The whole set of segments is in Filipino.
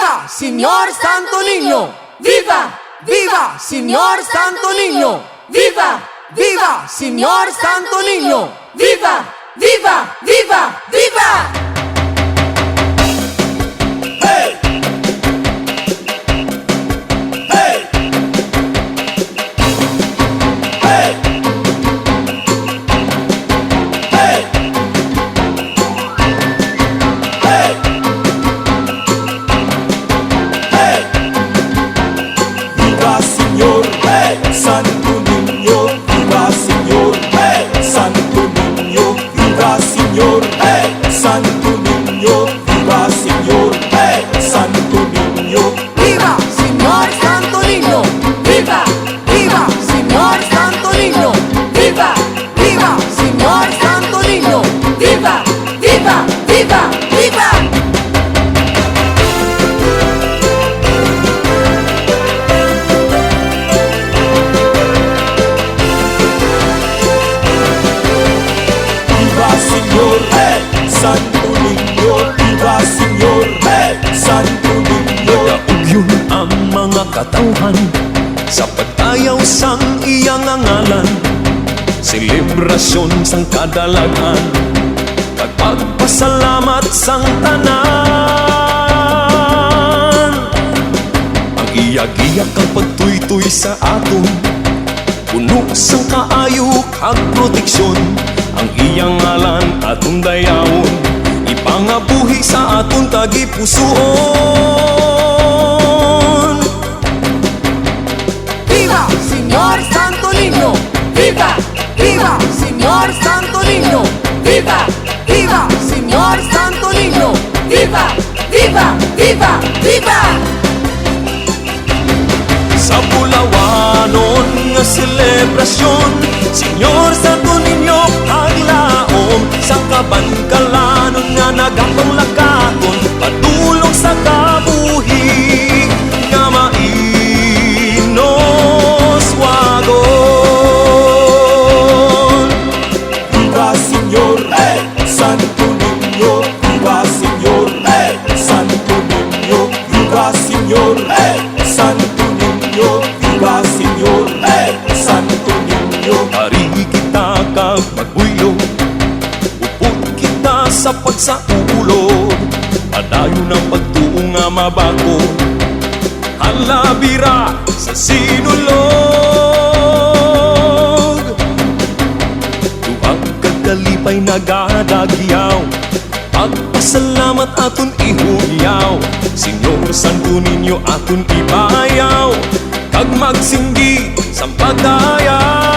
¡Viva, Señor Santo Niño! ¡Viva! ¡Viva, Señor Santo Niño! ¡Viva! ¡Viva, Señor Santo Niño! ¡Viva! ¡Viva! ¡Viva! ¡Viva! Hey! Hey! Hey! Hey! Hey! Hey! Viva Señor, hey, Santo Niño, viva Señor, hey, Santo Niño, viva Señor, hey, Santo Niño, viva Señor, hey, Santo Niño. ¡Viva, Señor Santo Niño! ¡Viva! ¡Viva, Señor Santo Niño! ¡Viva! ¡Viva, Señor Santo Niño! ¡Viva! ¡Viva! ¡Viva! ¡Viva! Viva Señor, hey, Santo Niño, viva Señor, hey, Santo Niño. Yun ang mga katauhan sa pagtayaw sang iyang ngalan, selebrasyon sang kadalagan, pagpasalamat sang tanan. Ang iyagiyak ang pagtuytoy sa aton, puno sang kaayo kag proteksyon. Ang iyang ngalan aton dayawon, ipangabuhi sa aton tagipusoon. ¡Viva, Señor Santo Niño! ¡Viva! ¡Viva, Señor Santo Niño! ¡Viva! ¡Viva, Señor Santo Niño! ¡Viva! ¡Viva! ¡Viva! ¡Viva! Sa bulawanon nga selebrasyon, Senyor Santo Niño aglaom, sa kabangkalanon nga nagapanglakaton, padulong sa kabuhi nga mainos wagon. Viva Señor, hey, Santo Niño, viva Señor, hey, Santo Niño, viva Señor, hey, Santo Niño, viva Señor, hey, Santo Niño. Ari kita kag magbuyo, upod kita sa pagsaulo, padayon ang pagtuong nga mabago, halabira sa sinulog. Duhang kagalipay nagadagyaw, pagpasalamat aton ihugyaw, Senyor Santo Niño aton ibayaw, kag magsindi sa pagdayaw.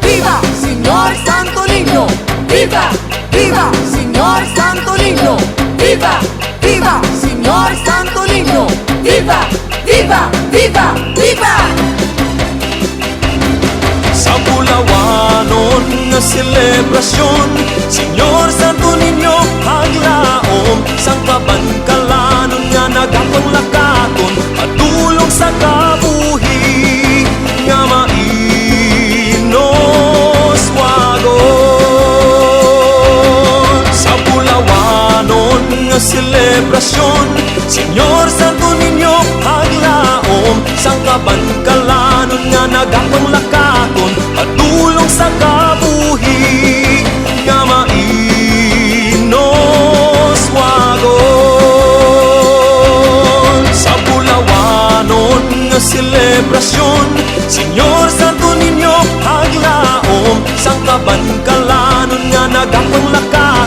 ¡Viva, Señor Santo Niño! ¡Viva! ¡Viva, Señor Santo Niño! ¡Viva! ¡Viva, Señor Santo Niño! ¡Viva! ¡Viva! ¡Viva! ¡Viva! Sa bulawanon nga selebrasyon, Senyor Santo Niño aglaom, sang kabangkalanon nga nagapanglakaton, padulong sa kabuhi nga mainos wagon. Sa bulawanon nga selebrasyon, Senyor Santo Niño aglaom, sang kabangkalanon nga nagapanglakaton, padulong sa kabuhi nga mainos wagon. Sa bulawanon nga selebrasyon, Senyor Santo Niño aglaom, sang kabangkalanon nga nagapanglakaton,